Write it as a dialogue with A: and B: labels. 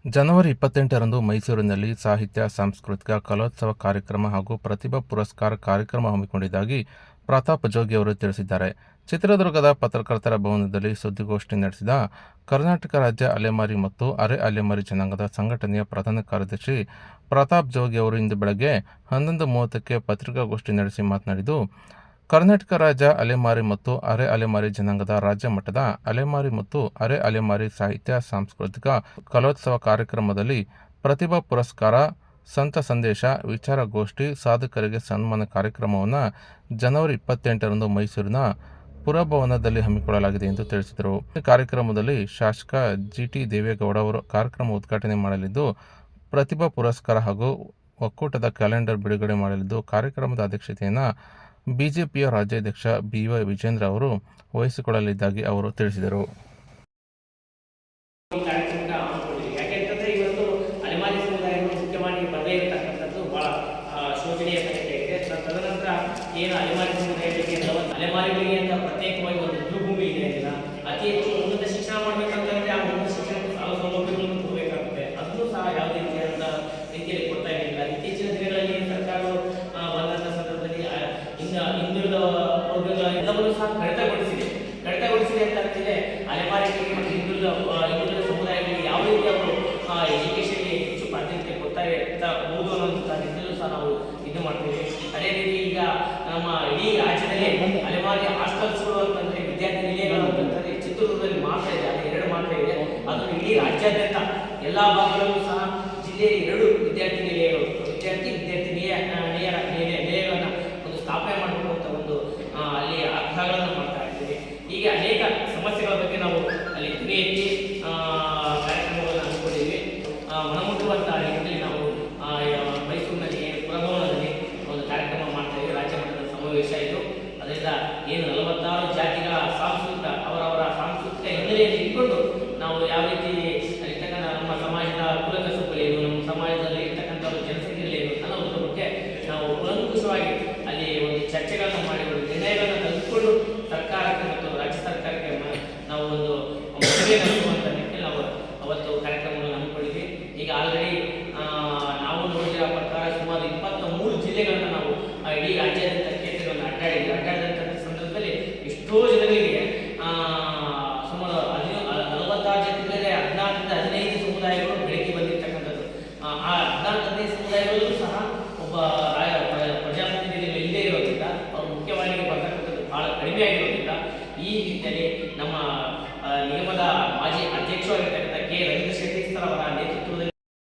A: ಜನವರಿ 28ರಂದು ಮೈಸೂರಿನಲ್ಲಿ ಸಾಹಿತ್ಯ, ಸಾಂಸ್ಕೃತಿಕ ಕಲೋತ್ಸವ ಕಾರ್ಯಕ್ರಮ ಹಾಗೂ ಪ್ರತಿಭಾ ಪುರಸ್ಕಾರ ಕಾರ್ಯಕ್ರಮ ಹಮ್ಮಿಕೊಂಡಿದ್ದಾಗಿ ಪ್ರತಾಪ್ ಜೋಗಿ ಅವರು ತಿಳಿಸಿದ್ದಾರೆ. ಚಿತ್ರದುರ್ಗದ ಪತ್ರಕರ್ತರ ಭವನದಲ್ಲಿ ಸುದ್ದಿಗೋಷ್ಠಿ ನಡೆಸಿದ ಕರ್ನಾಟಕ ರಾಜ್ಯ ಅಲೆಮಾರಿ ಮತ್ತು ಅರೆ ಅಲೆಮಾರಿ ಜನಾಂಗದ ಸಂಘಟನೆಯ ಪ್ರಧಾನ ಕಾರ್ಯದರ್ಶಿ ಪ್ರತಾಪ್ ಜೋಗಿ ಅವರು ಇಂದು ಬೆಳಗ್ಗೆ 11:30ಕ್ಕೆ ಪತ್ರಿಕಾಗೋಷ್ಠಿ ನಡೆಸಿ ಮಾತನಾಡಿದ್ದು, ಕರ್ನಾಟಕ ರಾಜ್ಯ ಅಲೆಮಾರಿ ಮತ್ತು ಅರೆ ಅಲೆಮಾರಿ ಜನಾಂಗದ ರಾಜ್ಯ ಮಟ್ಟದ ಅಲೆಮಾರಿ ಮತ್ತು ಅರೆ ಅಲೆಮಾರಿ ಸಾಹಿತ್ಯ, ಸಾಂಸ್ಕೃತಿಕ ಕಲೋತ್ಸವ ಕಾರ್ಯಕ್ರಮದಲ್ಲಿ ಪ್ರತಿಭಾ ಪುರಸ್ಕಾರ, ಸಂತ ಸಂದೇಶ, ವಿಚಾರಗೋಷ್ಠಿ, ಸಾಧಕರಿಗೆ ಸನ್ಮಾನ ಕಾರ್ಯಕ್ರಮವನ್ನು ಜನವರಿ 28ರಂದು ಮೈಸೂರಿನ ಪುರಭವನದಲ್ಲಿ ಹಮ್ಮಿಕೊಳ್ಳಲಾಗಿದೆ ಎಂದು ತಿಳಿಸಿದರು. ಈ ಕಾರ್ಯಕ್ರಮದಲ್ಲಿ ಶಾಸಕ ಜಿಟಿ ದೇವೇಗೌಡ ಅವರು ಕಾರ್ಯಕ್ರಮ ಉದ್ಘಾಟನೆ ಮಾಡಲಿದ್ದು, ಪ್ರತಿಭಾ ಪುರಸ್ಕಾರ ಹಾಗೂ ಒಕ್ಕೂಟದ ಕ್ಯಾಲೆಂಡರ್ ಬಿಡುಗಡೆ ಮಾಡಲಿದ್ದು, ಕಾರ್ಯಕ್ರಮದ ಅಧ್ಯಕ್ಷತೆಯನ್ನು ಬಿಜೆಪಿಯ ರಾಜ್ಯಾಧ್ಯಕ್ಷ ಬಿವೈ ವಿಜೇಂದ್ರ ಅವರು ವಹಿಸಿಕೊಳ್ಳಲಿದ್ದಾಗಿ ಅವರು ತಿಳಿಸಿದರು.
B: ಅಲೆಮಾರಿಗಳಿಗೆ ಅಂತ ಪ್ರತ್ಯೇಕವಾಗಿ ಒಂದು ರುದ್ರಭೂಮಿ ಇದೆ. ಅತಿ ಹೆಚ್ಚು ಉನ್ನತ ಶಿಕ್ಷಣ ಮಾಡಬೇಕಂತಂದ್ರೆ ಆ ಉನ್ನತ ಶಿಕ್ಷಣಕ್ಕೆ ಸಾಲ ಸೌಲಭ್ಯಗಳನ್ನು ಕೊಡಬೇಕಾಗುತ್ತೆ. ಅದನ್ನು ಸಹ ಯಾವುದೇ ರೀತಿಯಲ್ಲಿ ಕೊಡ್ತಾ ಇರಲಿಲ್ಲ. ಇತ್ತೀಚಿನ ದಿನಗಳಲ್ಲಿ ಸರ್ಕಾರವು ಬಂದಂಥ ಸಂದರ್ಭದಲ್ಲಿ ಹಿಂದುಳಿದ ವರ್ಗಗಳ ಎಲ್ಲವನ್ನೂ ಸಹ ಕಡಿತಗೊಳಿಸಿದೆ ಅಂತ ಅಂತಿದೆ. ಅಲೆಮಾರಿಗಳಿಗೆ ಮತ್ತು ಹಿಂದುಳಿದ ಸಮುದಾಯಗಳಿಗೆ ಯಾವ ರೀತಿ ಅವರು ಎಜುಕೇಷನ್ಗೆ ಹೆಚ್ಚು ಪ್ರಾಧಾನ್ಯತೆ ಕೊಡ್ತಾರೆ ಅಂತ ಓದು ಅನ್ನೋಂಥ ನಿಟ್ಟಿನಲ್ಲೂ ಸಹ ನಾವು ಇದು ಮಾಡ್ತೀವಿ. ಅದೇ ರೀತಿ ಈಗ ನಮ್ಮ ಇಡೀ ರಾಜ್ಯದಲ್ಲಿ ಅಲೆಮಾರಿ ಹಾಸ್ಟೆಲ್ಸ್ಗಳು ಅಂತಂದ್ರೆ ವಿದ್ಯಾರ್ಥಿ ನಿಲಯಗಳು ಅಂತಂದ್ರೆ ಚಿತ್ರದುರ್ಗದಲ್ಲಿ ಮಾತ್ರ ಇದೆ. ಅದು 2 ಮಾತ್ರ ಇದೆ. ಅದು ಇಡೀ ರಾಜ್ಯಾದ್ಯಂತ ಎಲ್ಲ ಭಾಗಗಳಲ್ಲೂ ಸಹ ಜಿಲ್ಲೆಯ 2 ವಿದ್ಯಾರ್ಥಿ ನಿಲಯಗಳನ್ನು ಒಂದು ಸ್ಥಾಪನೆ ಮಾಡಬೇಕು ಅಂತ ಒಂದು ಅಲ್ಲಿ ಆಗ್ರಹಗಳನ್ನು ಮಾಡ್ತಾ ಇದ್ದೀವಿ. ಹೀಗೆ ಅನೇಕ ಸಮಸ್ಯೆಗಳ ಬಗ್ಗೆ ನಾವು ಅಲ್ಲಿ ಧ್ವನಿ ಎತ್ತಿ ಕಾರ್ಯಕ್ರಮಗಳನ್ನು ಹಮ್ಮಿಕೊಂಡಿದ್ವಿ. ಮನಮುಟ್ಟುವಂತಹ ರೀತಿಯಲ್ಲಿ ನಾವು ಮೈಸೂರಿನಲ್ಲಿ ಪುರಭವನದಲ್ಲಿ ಒಂದು ಕಾರ್ಯಕ್ರಮ ಮಾಡ್ತಾ ಇದ್ದೀವಿ. ರಾಜ್ಯ ಮಟ್ಟದ ಸಮಾವೇಶ ಇದು. ಅದರಿಂದ ಏನು 46 ಜಾತಿಗಳ ಅವರವರ ಸಾಂಸ್ಕೃತಿಕ ಹಿನ್ನೆಲೆಯಲ್ಲಿ ಇಟ್ಕೊಂಡು ನಾವು ಯಾವ ರೀತಿ ಇರ್ತಕ್ಕಂಥ ನಮ್ಮ ಸಮಾಜದ ಕುಲಕಸುಬುಗಳೇನು, ನಮ್ಮ ಸಮಾಜದಲ್ಲಿ ಇರ್ತಕ್ಕಂಥ ಜನಸಂಖ್ಯೆಗಳೇನು ಅನ್ನೋದ್ರ ಬಗ್ಗೆ ನಾವು ಕೂಲಂಕುಷವಾಗಿ ಅಲ್ಲಿ ಒಂದು ಚರ್ಚೆಗಳನ್ನು ಮಾಡಿ ಒಂದು ನಿರ್ಣಯಗಳನ್ನು ತೆಗೆದುಕೊಂಡು ಸರ್ಕಾರಕ್ಕೆ ಮತ್ತು ರಾಜ್ಯ ಸರ್ಕಾರಕ್ಕೆ ನಾವು ಒಂದು ಮನವಿ ನಡೆಸುವಂಥ ನಿಟ್ಟಿನಲ್ಲಿ ನಾವು ಅವತ್ತು ಕಾರ್ಯಕ್ರಮವನ್ನು ಹಮ್ಮಿಕೊಂಡಿದ್ವಿ. ಈಗ ಆಲ್ರೆಡಿ ನಾವು ನೋಡಿದ ಪ್ರಕಾರ ಸುಮಾರು 23 ಜಿಲ್ಲೆಗಳನ್ನು ನಾವು ಇಡೀ ರಾಜ್ಯಾದ್ಯಂತ ಕ್ಷೇತ್ರಗಳನ್ನು ಅಡ್ಡಾಡಿದಂಥ ಸಂದರ್ಭದಲ್ಲಿ ಎಷ್ಟೋ ಜನಗಳಿಗೆ ಸುಮಾರು 46 ಜಾತಿಗಳಲ್ಲಿ 14ರಿಂದ 15 ಸಮುದಾಯಗಳು ಬೆಳಕಿಗೆ ಬಂದಿರ್ತಕ್ಕಂಥದ್ದು. ಆ 14-15 ಸಮುದಾಯಗಳಲ್ಲೂ ಸಹ ಒಬ್ಬ